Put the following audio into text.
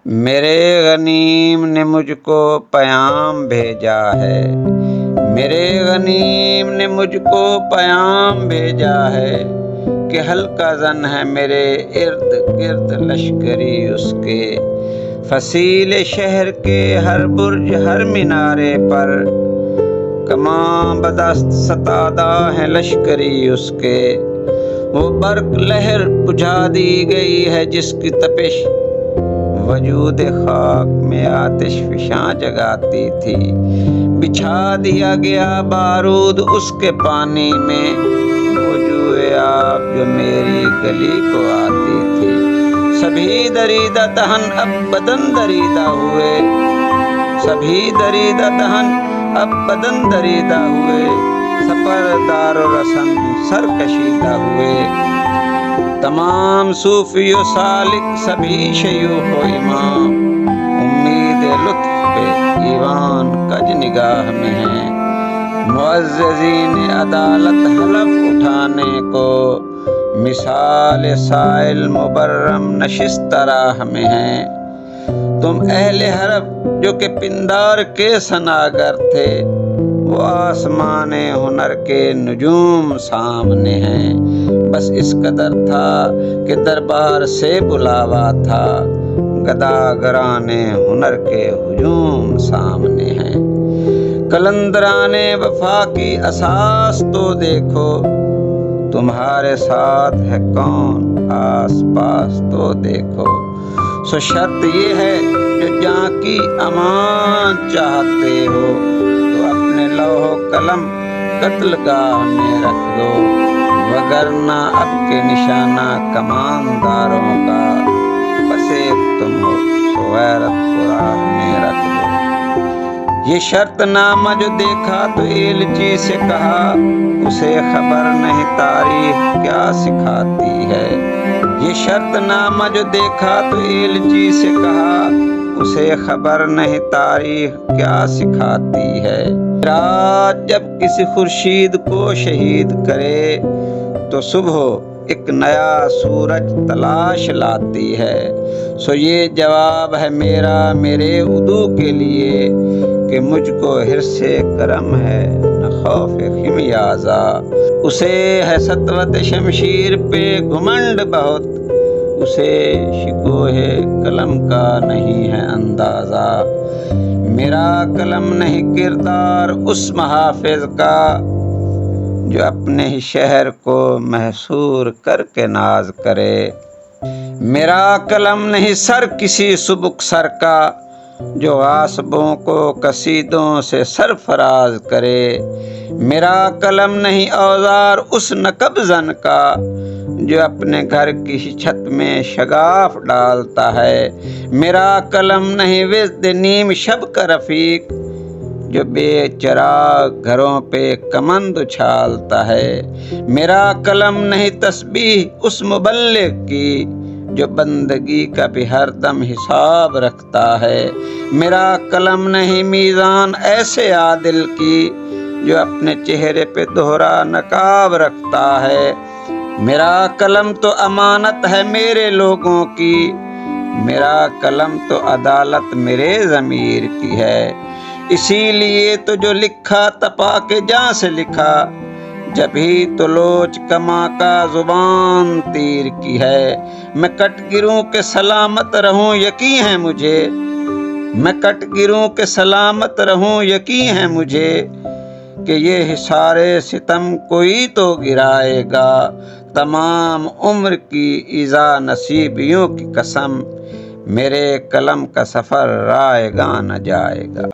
میرے غنیم نے مجھ کو پیام بھیجا ہے، میرے غنیم نے مجھ کو پیام بھیجا ہے کہ ہلکا زن ہے میرے ارد گرد لشکری اس کے، فصیل شہر کے ہر برج ہر مینارے پر کماں بدست ستادہ ہیں لشکری اس کے، وہ برق لہر بجھا دی گئی ہے جس کی تپش وجود خاک میں آتش فشاں جگاتی تھی، بچھا دیا گیا بارود اس کے پانی میں وجوہ آب جو میری گلی کو آتی تھی، سبھی دریدہ دہن اب بدن دریدہ ہوئے، سبھی دریدہ دہن اب بدن دریدہ ہوئے، سپردار و رسن سر کشیدہ ہوئے، تمام صوفی و سالک سبھی شیوخ و امام امید لطف پہ ایوان کج نگاہ میں ہیں، معززین عدالت حلف اٹھانے کو مثال سائل مبرم نشست راہ میں ہیں، تم اہل حرم جو کہ پندار کے ثناگر تھے، وہ آسمان ہنر کے نجوم سامنے ہیں، بس اس قدر تھا کہ دربار سے بلاوا تھا، گداگران ہنر کے ہجوم سامنے ہیں، قلندران وفا کی اساس تو دیکھو، تمہارے ساتھ ہے کون آس پاس تو دیکھو، سو شرط یہ ہے جو جہاں کی امان چاہتے ہو تو اپنے لوح و قلم قتل گاہ میں رکھ دو، وگرنہ اب کے نشانہ کمانداروں کا بس ایک تم ہو سو غیرت کو راہ میں رکھ دو، یہ شرط نامہ جو دیکھا تو ایلچی سے کہا، اسے خبر نہیں تاریخ کیا سکھاتی ہے، یہ شرط نامہ جو دیکھا تو ایلچی سے کہا، اسے خبر نہیں تاریخ کیا سکھاتی ہے، رات جب کسی خورشید کو شہید کرے تو صبح ایک نیا سورج تلاش لاتی ہے، سو یہ جواب ہے میرا میرے عدو کے لیے کہ مجھ کو حرص کرم ہے نہ خوف خمیازہ، اسے ہے سطوت شمشیر پہ گھمنڈ بہت، اسے شکوہ قلم کا نہیں ہے اندازہ، میرا قلم نہیں کردار اس محافظ کا جو اپنے ہی شہر کو محصور کر کے ناز کرے، میرا قلم نہیں سر کسی سبک سر کا جو غاصبوں کو قصیدوں سے سرفراز کرے، میرا قلم نہیں اوزار اس نقب زن کا جو اپنے گھر کی چھت میں شگاف ڈالتا ہے، میرا قلم نہیں وزد نیم شب کا رفیق جو بے چراغ گھروں پہ کمند اچھالتا ہے، میرا قلم نہیں تسبیح اس مبلغ کی جو بندگی کا بھی ہر دم حساب رکھتا ہے، میرا قلم نہیں میزان ایسے عادل کی جو اپنے چہرے پہ دوہرا نقاب رکھتا ہے، میرا قلم تو امانت ہے میرے لوگوں کی، میرا قلم تو عدالت میرے ضمیر کی ہے، اسی لیے تو جو لکھا تپا کے جاں سے لکھا، جبھی تو لوچ کما کا زبان تیر کی ہے، میں کٹ گروں کہ سلامت رہوں یقین ہے مجھے، میں کٹ گروں کہ سلامت رہوں یقین ہے مجھے کہ یہ حصار ستم کوئی تو گرائے گا، تمام عمر کی ایذا نصیبیوں کی قسم، میرے قلم کا سفر رائے گاں نہ جائے گا۔